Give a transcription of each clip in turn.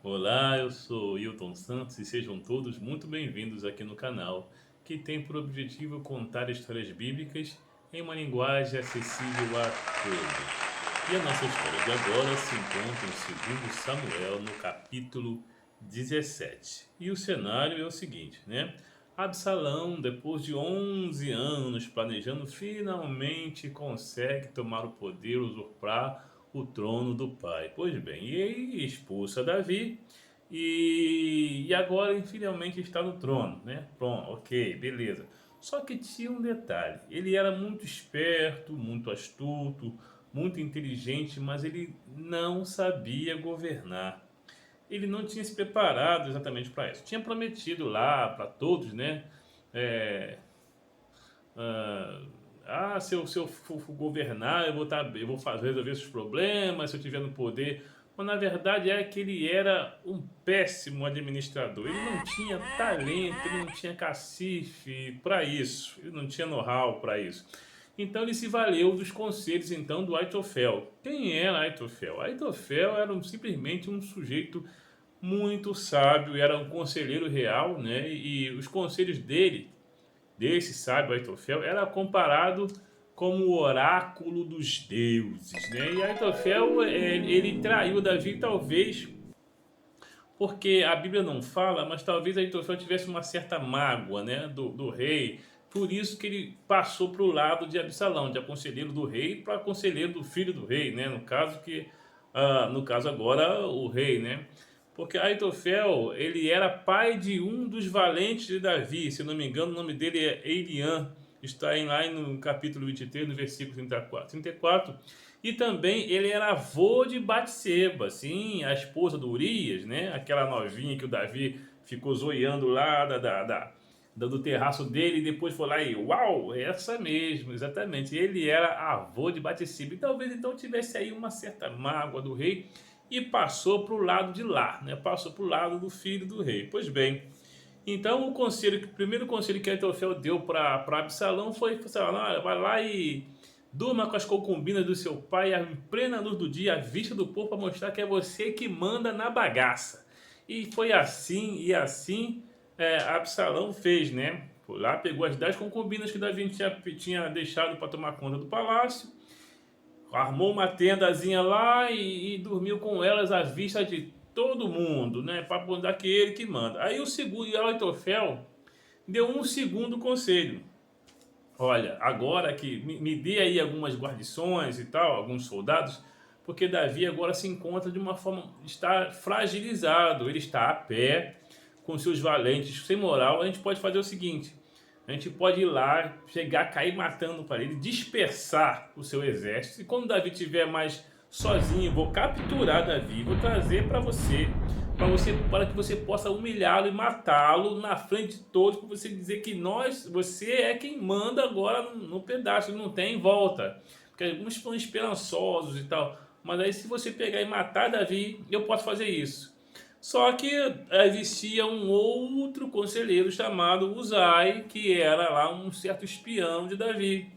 Olá, eu sou Hilton Santos e sejam todos muito bem-vindos aqui no canal, que tem por objetivo contar histórias bíblicas em uma linguagem acessível a todos. E a nossa história de agora se encontra em 2 Samuel, no capítulo 17. E o cenário é o seguinte, né? Absalão, depois de 11 anos planejando, finalmente consegue tomar o poder, usurpar o trono do pai. Pois bem, e ele expulsa Davi e agora ele finalmente está no trono, né? Pronto, ok, beleza. Só que tinha um detalhe, ele era muito esperto, muito astuto, muito inteligente, mas ele não sabia governar. Ele não tinha se preparado exatamente para isso. Tinha prometido lá para todos, né? É, se eu for governar, eu vou fazer, resolver esses problemas, se eu tiver no poder. Mas na verdade é que ele era um péssimo administrador. Ele não tinha talento, ele não tinha cacife para isso, ele não tinha know-how para isso. Então ele se valeu dos conselhos então do Aitofel. Quem era Aitofel? Aitofel era simplesmente um sujeito muito sábio, era um conselheiro real, né? E os conselhos desse sábio Aitofel, era comparado como o oráculo dos deuses, né? E Aitofel, ele traiu Davi talvez porque a Bíblia não fala, mas talvez Aitofel tivesse uma certa mágoa, né, do rei. Por isso que ele passou para o lado de Absalão, de conselheiro do rei para conselheiro do filho do rei, né? No caso agora o rei, né? Porque Aitofel, ele era pai de um dos valentes de Davi, se não me engano, o nome dele é Eliã, está lá no capítulo 23, no versículo 34. E também ele era avô de Batseba, sim, a esposa do Urias, né? Aquela novinha que o Davi ficou zoiando lá do terraço dele e depois foi lá e uau, essa mesmo, exatamente. Ele era avô de Batseba e talvez então tivesse aí uma certa mágoa do rei e passou para o lado de lá, né? Passou para o lado do filho do rei. Pois bem, então o primeiro conselho que Aitofel deu para Absalão foi, vai lá e durma com as concubinas do seu pai em plena luz do dia, à vista do povo, para mostrar que é você que manda na bagaça. E foi assim, Absalão fez, né? Foi lá, pegou as 10 concubinas que Davi tinha deixado para tomar conta do palácio, armou uma tendazinha lá e dormiu com elas à vista de todo mundo, né? Para mostrar que ele que manda. Aí o segundo, Aitofel, deu um segundo conselho. Olha, agora que me dê aí algumas guarnições e tal, alguns soldados, porque Davi agora se encontra de uma forma, está fragilizado, ele está a pé, com seus valentes, sem moral. A gente pode fazer o seguinte: a gente pode ir lá, chegar, cair matando para ele, dispersar o seu exército, e quando Davi estiver mais sozinho, vou capturar Davi, vou trazer para que você possa humilhá-lo e matá-lo na frente de todos, para você dizer que você é quem manda agora no pedaço, não tem volta. Porque alguns estão esperançosos e tal, mas aí se você pegar e matar Davi, eu posso fazer isso. Só que existia um outro conselheiro chamado Uzai, que era lá um certo espião de Davi,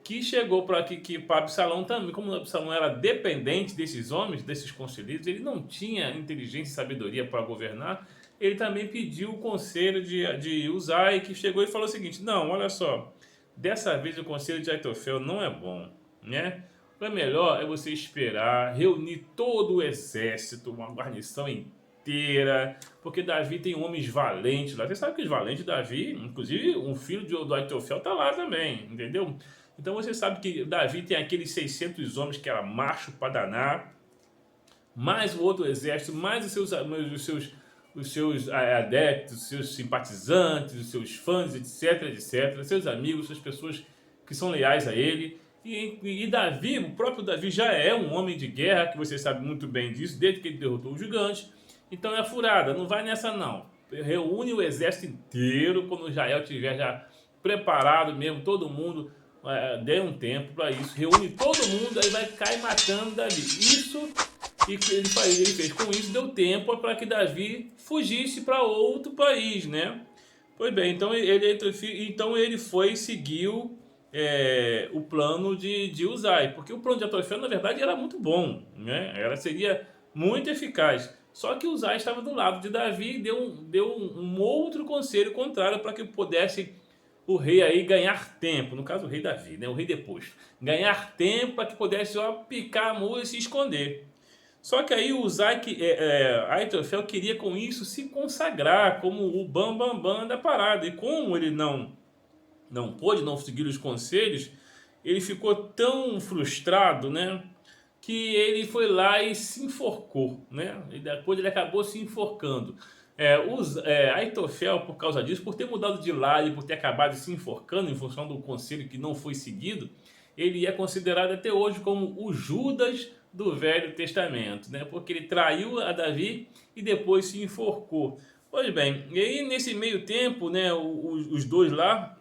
que chegou para que para Absalão também, como Absalão era dependente desses homens, desses conselheiros, ele não tinha inteligência e sabedoria para governar, ele também pediu o conselho de Uzai, que chegou e falou o seguinte: não, olha só, dessa vez o conselho de Aitofel não é bom, né? O melhor é você esperar, reunir todo o exército, uma guarnição inteira, porque Davi tem homens valentes lá. Você sabe que os valentes de Davi, inclusive um filho do Aitofel, tá lá também, entendeu? Então você sabe que Davi tem aqueles 600 homens que era macho para danar, mais o outro exército, mais os seus adeptos, os seus simpatizantes, os seus fãs, etc, etc, seus amigos, suas pessoas que são leais a ele. E Davi, o próprio Davi já é um homem de guerra, que você sabe muito bem disso, desde que ele derrotou os gigantes. Então é furada, não vai nessa não. Reúne o exército inteiro, quando Israel tiver já preparado mesmo, todo mundo, dê um tempo para isso, reúne todo mundo, aí vai cair matando Davi. Isso e ele fez com isso, deu tempo para que Davi fugisse para outro país, né? Pois bem, então ele foi e seguiu o plano de Uzai, porque o plano de Atofel, na verdade, era muito bom, né? Seria muito eficaz. Só que Uzai estava do lado de Davi e deu um outro conselho contrário para que pudesse o rei aí ganhar tempo, no caso o rei Davi, né, o rei deposto, ganhar tempo para que pudesse ó, picar a mula e se esconder. Só que aí o Uzai, Aitofel queria com isso se consagrar como o bam da parada. E como ele não pôde, não seguir os conselhos, ele ficou tão frustrado, né? Que ele foi lá e se enforcou, né? E depois ele acabou se enforcando. Aitofel, por causa disso, por ter mudado de lado e por ter acabado se enforcando em função do conselho que não foi seguido, ele é considerado até hoje como o Judas do Velho Testamento, né? Porque ele traiu a Davi e depois se enforcou. Pois bem, e aí nesse meio tempo, né, os dois lá,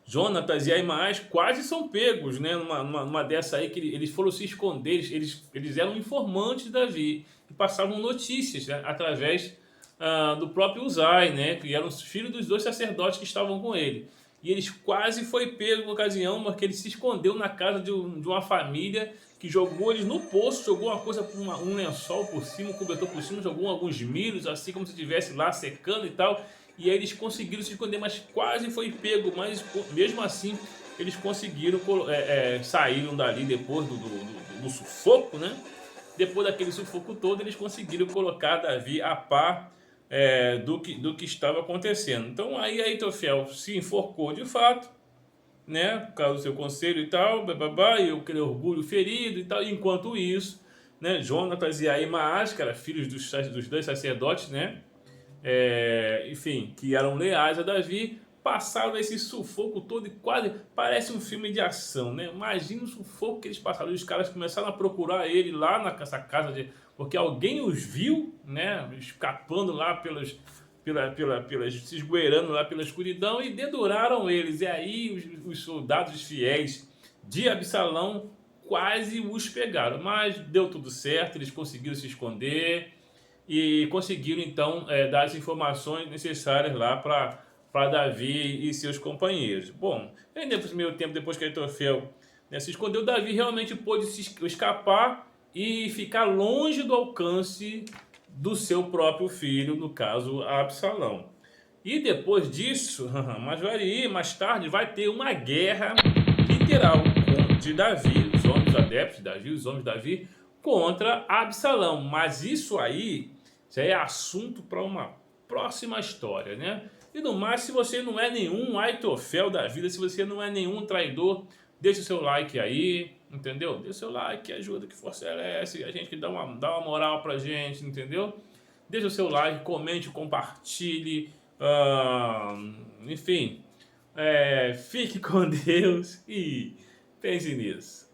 Jonatas e Ahimaaz quase são pegos, né? Numa dessa aí que eles foram se esconder, eles eram informantes de Davi e passavam notícias, né, através do próprio Uzai, né? Que eram os filhos dos dois sacerdotes que estavam com ele. E eles quase foi pego na ocasião, porque ele se escondeu na casa de uma família que jogou eles no poço, jogou uma coisa, um lençol por cima, um cobertor por cima, jogou alguns milhos, assim como se estivesse lá secando e tal. E aí eles conseguiram se esconder, mas quase foi pego. Mas mesmo assim, eles conseguiram, saíram dali depois do sufoco, né? Depois daquele sufoco todo, eles conseguiram colocar Davi a par do que estava acontecendo. Então aí Aitofel se enforcou de fato, né? Por causa do seu conselho e tal, bababá, e aquele orgulho ferido e tal. Enquanto isso, né? Jonatas e Ahimaaz, que eram filhos dos dois sacerdotes, né? Enfim, que eram leais a Davi, passaram esse sufoco todo e quase parece um filme de ação, né? Imagina o sufoco que eles passaram. Os caras começaram a procurar ele lá nessa casa, porque alguém os viu, né? Escapando lá se esgueirando lá pela escuridão e deduraram eles. E aí os soldados fiéis de Absalão quase os pegaram, mas deu tudo certo, eles conseguiram se esconder e conseguiram então dar as informações necessárias lá para Davi e seus companheiros. Bom, aí nesse meio tempo, depois que Aitofel, né, se escondeu, Davi realmente pôde se escapar e ficar longe do alcance do seu próprio filho, no caso Absalão. E depois disso, mais tarde, vai ter uma guerra literal de Davi, os homens adeptos de Davi, os homens de Davi, contra Absalão. Mas isso aí já é assunto para uma próxima história, né? E no mais, se você não é nenhum Aitofel da vida, se você não é nenhum traidor, deixa o seu like aí, entendeu? Deixa o seu like, que ajuda, que fortalece a gente, que dá uma moral pra gente, entendeu? Deixa o seu like, comente, compartilhe, enfim, fique com Deus e pense nisso.